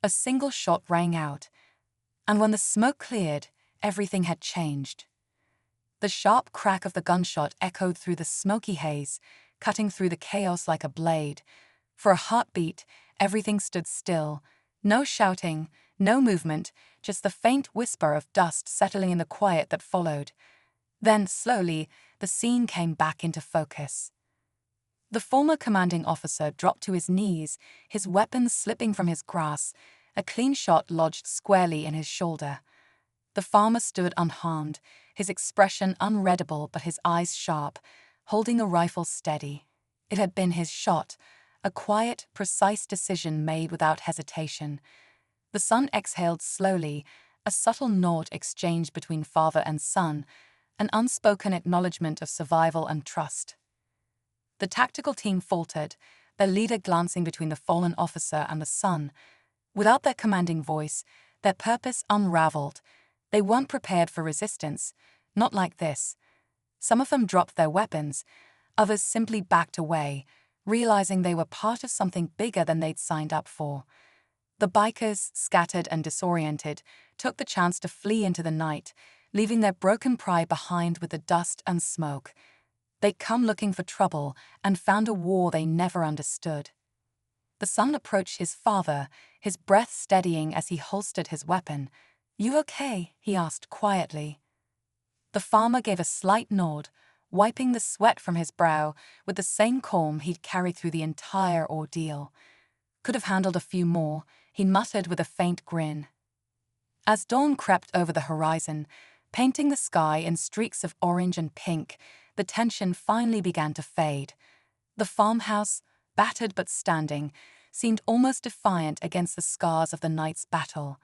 A single shot rang out, and when the smoke cleared, everything had changed. The sharp crack of the gunshot echoed through the smoky haze, cutting through the chaos like a blade. For a heartbeat, everything stood still. No shouting, no movement, just the faint whisper of dust settling in the quiet that followed. Then, slowly, the scene came back into focus. The former commanding officer dropped to his knees, his weapon slipping from his grasp, a clean shot lodged squarely in his shoulder. The farmer stood unharmed, his expression unreadable but his eyes sharp, holding a rifle steady. It had been his shot, a quiet, precise decision made without hesitation. The son exhaled slowly, a subtle nod exchanged between father and son, an unspoken acknowledgement of survival and trust. The tactical team faltered, their leader glancing between the fallen officer and the son. Without their commanding voice, their purpose unraveled. They weren't prepared for resistance, not like this. Some of them dropped their weapons, others simply backed away, realizing they were part of something bigger than they'd signed up for. The bikers, scattered and disoriented, took the chance to flee into the night, leaving their broken pride behind with the dust and smoke. They'd come looking for trouble and found a war they never understood. The son approached his father, his breath steadying as he holstered his weapon. "You okay?" he asked quietly. The farmer gave a slight nod, wiping the sweat from his brow with the same calm he'd carried through the entire ordeal. "Could have handled a few more," he muttered with a faint grin. As dawn crept over the horizon, painting the sky in streaks of orange and pink, the tension finally began to fade. The farmhouse, battered but standing, seemed almost defiant against the scars of the night's battle.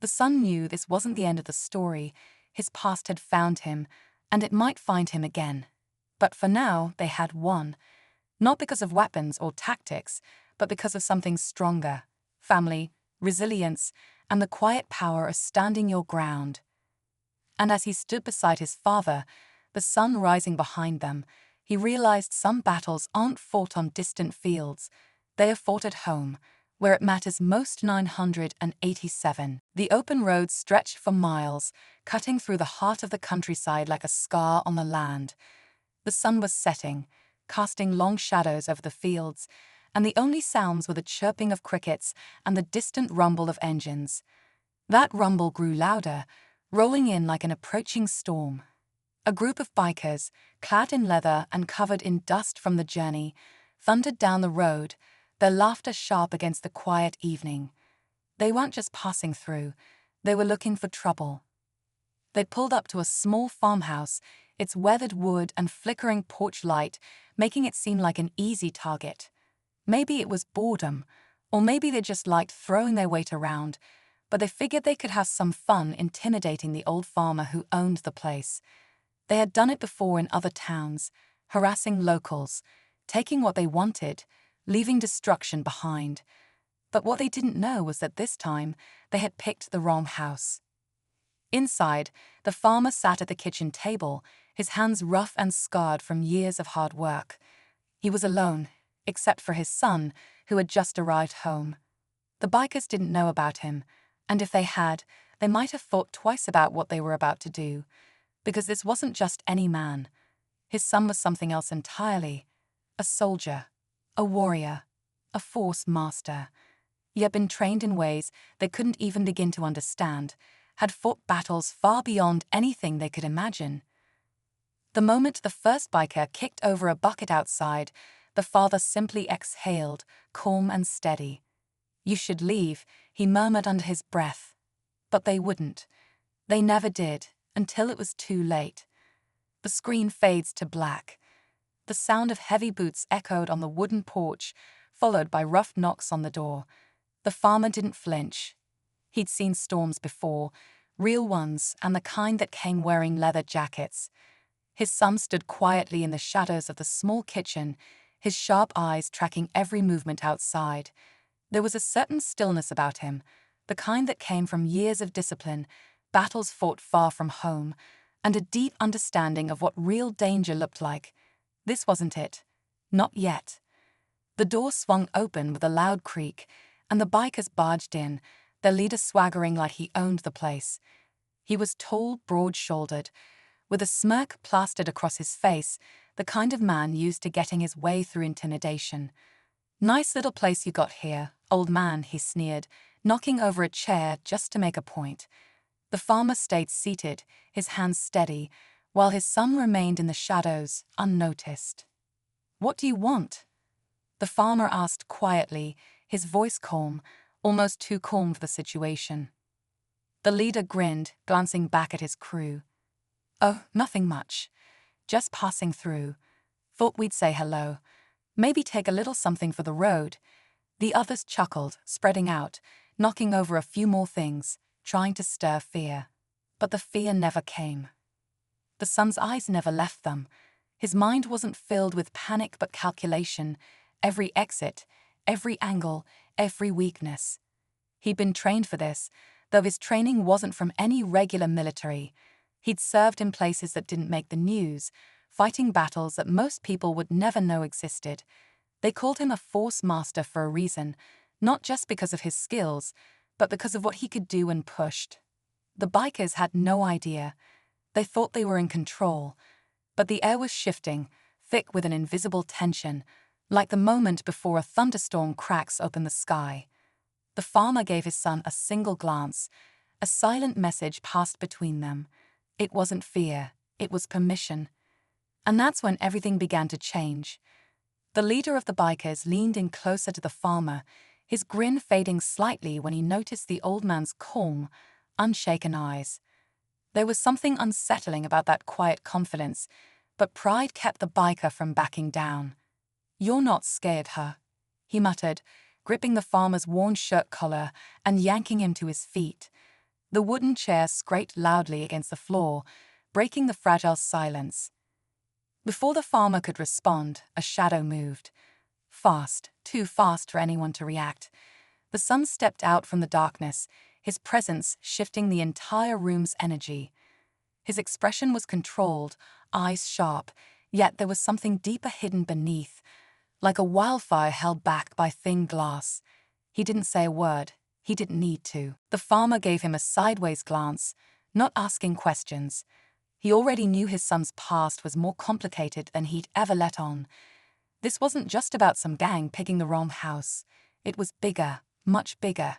The son knew this wasn't the end of the story. His past had found him, and it might find him again. But for now, they had won. Not because of weapons or tactics, but because of something stronger: family, resilience, and the quiet power of standing your ground. And as he stood beside his father, the sun rising behind them, he realized some battles aren't fought on distant fields. They are fought at home, where it matters most. 987. The open roads stretched for miles, cutting through the heart of the countryside like a scar on the land. The sun was setting, casting long shadows over the fields, and the only sounds were the chirping of crickets and the distant rumble of engines. That rumble grew louder, rolling in like an approaching storm. A group of bikers, clad in leather and covered in dust from the journey, thundered down the road, their laughter sharp against the quiet evening. They weren't just passing through, they were looking for trouble. They'd pulled up to a small farmhouse, its weathered wood and flickering porch light making it seem like an easy target. Maybe it was boredom, or maybe they just liked throwing their weight around, but they figured they could have some fun intimidating the old farmer who owned the place. They had done it before in other towns, harassing locals, taking what they wanted, leaving destruction behind. But what they didn't know was that this time they had picked the wrong house. Inside, the farmer sat at the kitchen table, his hands rough and scarred from years of hard work. He was alone, except for his son, who had just arrived home. The bikers didn't know about him, and if they had, they might have thought twice about what they were about to do. Because this wasn't just any man. His son was something else entirely. A soldier, a warrior, a force master. He had been trained in ways they couldn't even begin to understand, had fought battles far beyond anything they could imagine. The moment the first biker kicked over a bucket outside, the father simply exhaled, calm and steady. "You should leave," he murmured under his breath. But they wouldn't. They never did, until it was too late. The screen fades to black. The sound of heavy boots echoed on the wooden porch, followed by rough knocks on the door. The farmer didn't flinch. He'd seen storms before, real ones, and the kind that came wearing leather jackets. His son stood quietly in the shadows of the small kitchen, his sharp eyes tracking every movement outside. There was a certain stillness about him, the kind that came from years of discipline, battles fought far from home, and a deep understanding of what real danger looked like. This wasn't it. Not yet. The door swung open with a loud creak, and the bikers barged in, their leader swaggering like he owned the place. He was tall, broad-shouldered, with a smirk plastered across his face, the kind of man used to getting his way through intimidation. "Nice little place you got here, old man," he sneered, knocking over a chair just to make a point. The farmer stayed seated, his hands steady, while his son remained in the shadows, unnoticed. "What do you want?" the farmer asked quietly, his voice calm, almost too calm for the situation. The leader grinned, glancing back at his crew. "Oh, nothing much. Just passing through. Thought we'd say hello. Maybe take a little something for the road." The others chuckled, spreading out, knocking over a few more things, trying to stir fear. But the fear never came. The son's eyes never left them. His mind wasn't filled with panic but calculation, every exit, every angle, every weakness. He'd been trained for this, though his training wasn't from any regular military. He'd served in places that didn't make the news, fighting battles that most people would never know existed. They called him a force master for a reason, not just because of his skills, but because of what he could do when pushed. The bikers had no idea. They thought they were in control, but the air was shifting, thick with an invisible tension, like the moment before a thunderstorm cracks open the sky. The farmer gave his son a single glance. A silent message passed between them. It wasn't fear, it was permission. And that's when everything began to change. The leader of the bikers leaned in closer to the farmer, his grin fading slightly when he noticed the old man's calm, unshaken eyes. There was something unsettling about that quiet confidence, but pride kept the biker from backing down. "You're not scared, huh?" he muttered, gripping the farmer's worn shirt collar and yanking him to his feet. The wooden chair scraped loudly against the floor, breaking the fragile silence. Before the farmer could respond, a shadow moved. Fast, too fast for anyone to react. The sun stepped out from the darkness, his presence shifting the entire room's energy. His expression was controlled, eyes sharp, yet there was something deeper hidden beneath, like a wildfire held back by thin glass. He didn't say a word. He didn't need to. The farmer gave him a sideways glance, not asking questions. He already knew his son's past was more complicated than he'd ever let on. This wasn't just about some gang picking the wrong house. It was bigger, much bigger.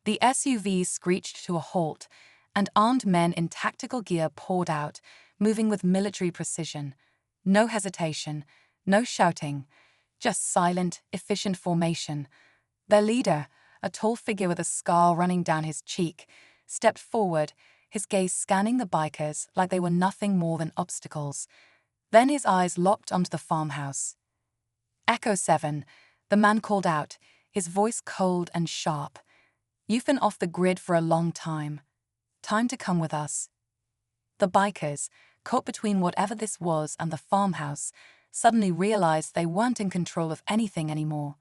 The SUV screeched to a halt, and armed men in tactical gear poured out, moving with military precision. No hesitation, no shouting, just silent, efficient formation. Their leader, a tall figure with a scar running down his cheek, stepped forward, his gaze scanning the bikers like they were nothing more than obstacles. Then his eyes locked onto the farmhouse. "Echo 7, the man called out, his voice cold and sharp. "You've been off the grid for a long time. Time to come with us." The bikers, caught between whatever this was and the farmhouse, suddenly realized they weren't in control of anything anymore.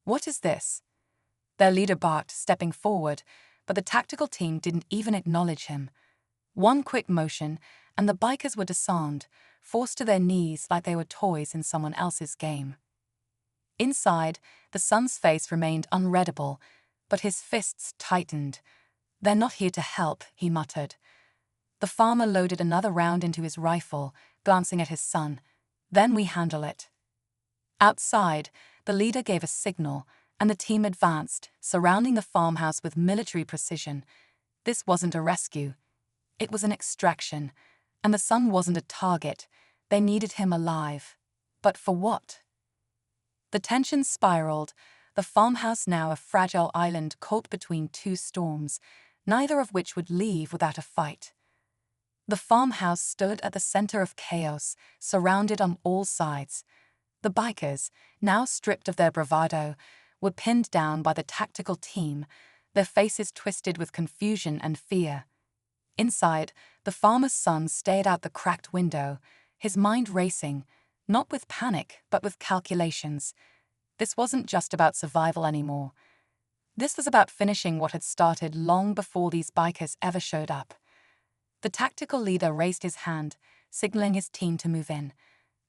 "What is this?" their leader barked, stepping forward, but the tactical team didn't even acknowledge him. One quick motion, and the bikers were disarmed, forced to their knees like they were toys in someone else's game. Inside, the son's face remained unreadable, but his fists tightened. "They're not here to help," he muttered. The farmer loaded another round into his rifle, glancing at his son. "Then we handle it." Outside, the leader gave a signal, and the team advanced, surrounding the farmhouse with military precision. This wasn't a rescue. It was an extraction, and the son wasn't a target. They needed him alive. But for what? The tension spiraled, the farmhouse now a fragile island caught between two storms, neither of which would leave without a fight. The farmhouse stood at the center of chaos, surrounded on all sides. The bikers, now stripped of their bravado, were pinned down by the tactical team, their faces twisted with confusion and fear. Inside, the farmer's son stared out the cracked window, his mind racing, not with panic, but with calculations. This wasn't just about survival anymore. This was about finishing what had started long before these bikers ever showed up. The tactical leader raised his hand, signaling his team to move in.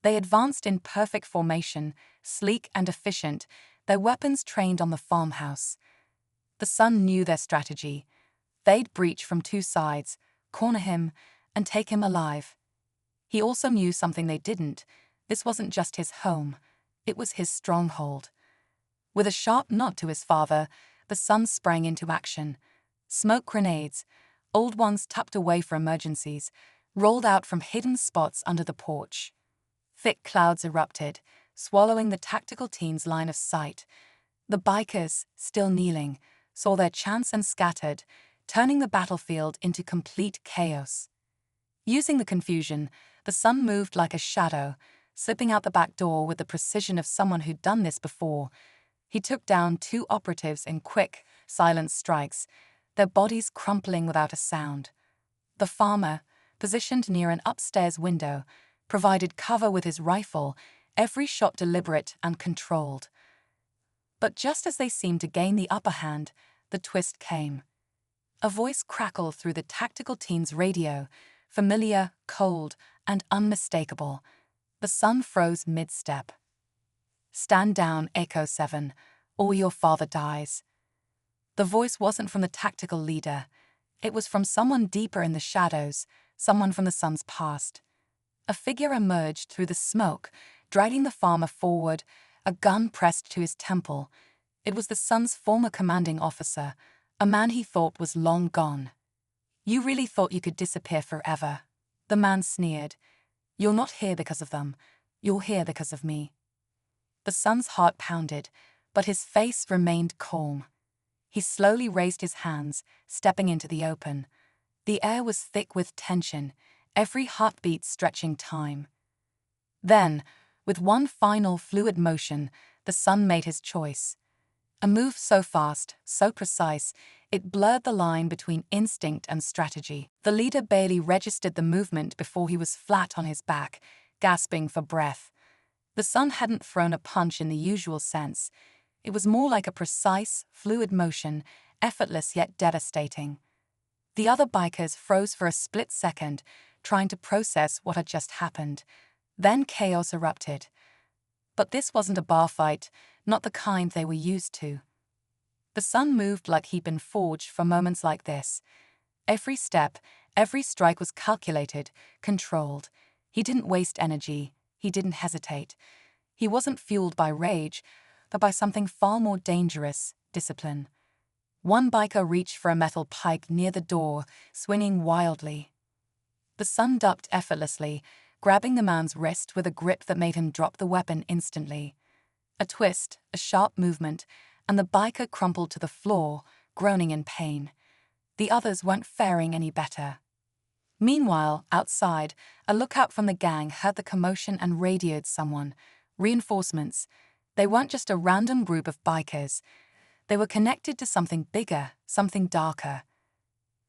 They advanced in perfect formation, sleek and efficient, their weapons trained on the farmhouse. The Sun knew their strategy. They'd breach from two sides, corner him, and take him alive. He also knew something they didn't. This wasn't just his home. It was his stronghold. With a sharp nod to his father, the Sun sprang into action. Smoke grenades, old ones tucked away for emergencies, rolled out from hidden spots under the porch. Thick clouds erupted, swallowing the tactical team's line of sight. The bikers, still kneeling, saw their chance and scattered, turning the battlefield into complete chaos. Using the confusion, the Sun moved like a shadow, slipping out the back door with the precision of someone who'd done this before. He took down two operatives in quick, silent strikes, their bodies crumpling without a sound. The farmer, positioned near an upstairs window, provided cover with his rifle, every shot deliberate and controlled. But just as they seemed to gain the upper hand, the twist came. A voice crackled through the tactical team's radio, familiar, cold, and unmistakable. The Sun froze mid-step. "Stand down, Echo 7, or your father dies." The voice wasn't from the tactical leader. It was from someone deeper in the shadows, someone from the Sun's past. A figure emerged through the smoke, dragging the farmer forward, a gun pressed to his temple. It was the Sun's former commanding officer, a man he thought was long gone. "You really thought you could disappear forever?" The man sneered. "You're not here because of them. You're here because of me." The Sun's heart pounded, but his face remained calm. He slowly raised his hands, stepping into the open. The air was thick with tension, every heartbeat stretching time. Then, with one final fluid motion, the Sun made his choice. A move so fast, so precise, it blurred the line between instinct and strategy. The leader barely registered the movement before he was flat on his back, gasping for breath. The Sun hadn't thrown a punch in the usual sense. It was more like a precise, fluid motion, effortless yet devastating. The other bikers froze for a split second, trying to process what had just happened. Then chaos erupted. But this wasn't a bar fight, not the kind they were used to. The Sun moved like he'd been forged for moments like this. Every step, every strike was calculated, controlled. He didn't waste energy. He didn't hesitate. He wasn't fueled by rage, but by something far more dangerous, discipline. One biker reached for a metal pike near the door, swinging wildly. The Sun ducked effortlessly, grabbing the man's wrist with a grip that made him drop the weapon instantly. A twist, a sharp movement, and the biker crumpled to the floor, groaning in pain. The others weren't faring any better. Meanwhile, outside, a lookout from the gang heard the commotion and radioed someone. Reinforcements. They weren't just a random group of bikers. They were connected to something bigger, something darker.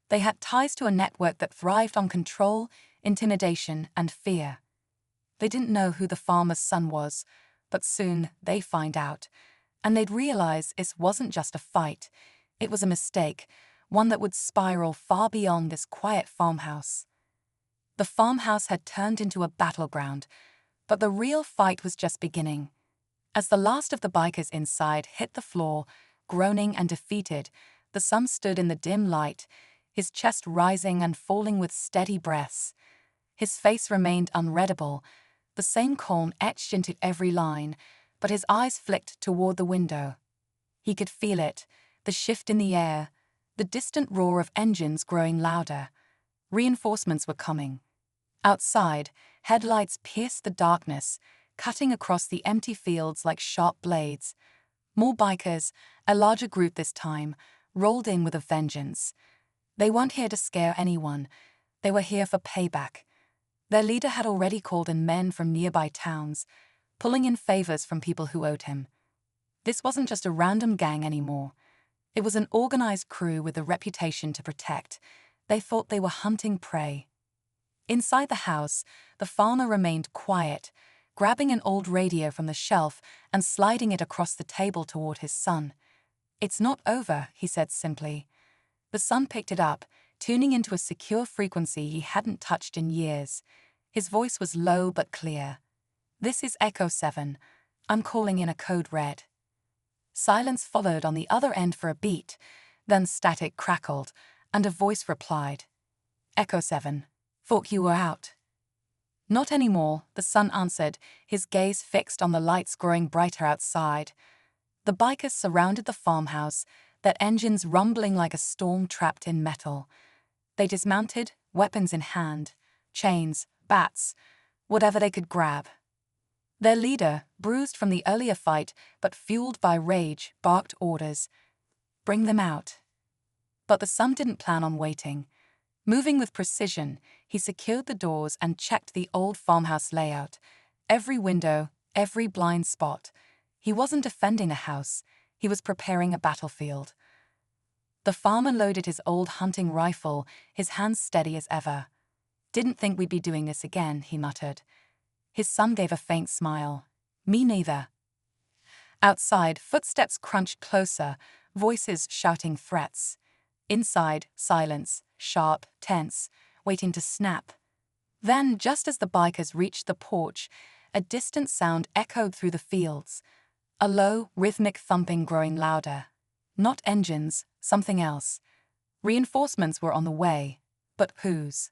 They had ties to a network that thrived on control, intimidation, and fear. They didn't know who the farmer's son was, but soon they'd find out. And they'd realize it wasn't just a fight. It was a mistake, one that would spiral far beyond this quiet farmhouse. The farmhouse had turned into a battleground, but the real fight was just beginning. As the last of the bikers inside hit the floor, groaning and defeated, the Sun stood in the dim light, his chest rising and falling with steady breaths. His face remained unreadable, the same calm etched into every line, but his eyes flicked toward the window. He could feel it, the shift in the air, the distant roar of engines growing louder. Reinforcements were coming. Outside, headlights pierced the darkness, cutting across the empty fields like sharp blades. More bikers, a larger group this time, rolled in with a vengeance. They weren't here to scare anyone. They were here for payback. Their leader had already called in men from nearby towns, pulling in favors from people who owed him. This wasn't just a random gang anymore. It was an organized crew with a reputation to protect. They thought they were hunting prey. Inside the house, the farmer remained quiet, grabbing an old radio from the shelf and sliding it across the table toward his son. "It's not over," he said simply. The Sun picked it up, tuning into a secure frequency he hadn't touched in years. His voice was low but clear. "This is Echo 7. I'm calling in a code red." Silence followed on the other end for a beat, then static crackled, and a voice replied. Echo 7. Thought you were out. Not anymore, the son answered, his gaze fixed on the lights growing brighter outside. The bikers surrounded the farmhouse, their engines rumbling like a storm trapped in metal. They dismounted, weapons in hand, chains, bats, whatever they could grab. Their leader, bruised from the earlier fight but fueled by rage, barked orders. Bring them out. But the son didn't plan on waiting. Moving with precision, he secured the doors and checked the old farmhouse layout. Every window, every blind spot. He wasn't defending a house, he was preparing a battlefield. The farmer loaded his old hunting rifle, his hands steady as ever. Didn't think we'd be doing this again, he muttered. His son gave a faint smile. Me neither. Outside, footsteps crunched closer, voices shouting threats. Inside, silence, sharp, tense, waiting to snap. Then, just as the bikers reached the porch, a distant sound echoed through the fields. A low, rhythmic thumping growing louder. Not engines, something else. Reinforcements were on the way, but whose?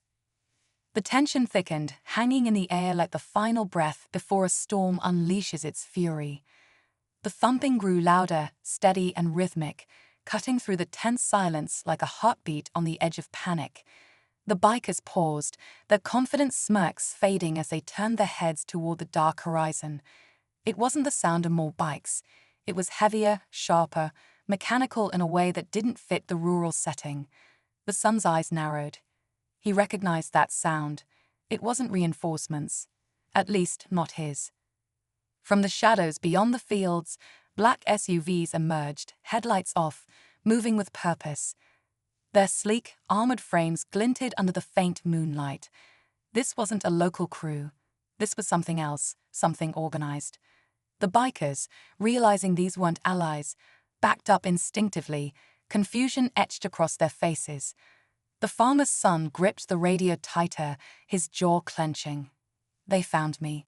The tension thickened, hanging in the air like the final breath before a storm unleashes its fury. The thumping grew louder, steady and rhythmic, cutting through the tense silence like a heartbeat on the edge of panic. The bikers paused, their confident smirks fading as they turned their heads toward the dark horizon. It wasn't the sound of more bikes. It was heavier, sharper, mechanical in a way that didn't fit the rural setting. The son's eyes narrowed. He recognized that sound. It wasn't reinforcements. At least, not his. From the shadows beyond the fields, black SUVs emerged, headlights off, moving with purpose. Their sleek, armored frames glinted under the faint moonlight. This wasn't a local crew. This was something else, something organized. The bikers, realizing these weren't allies, backed up instinctively, confusion etched across their faces. The farmer's son gripped the radio tighter, his jaw clenching. They found me.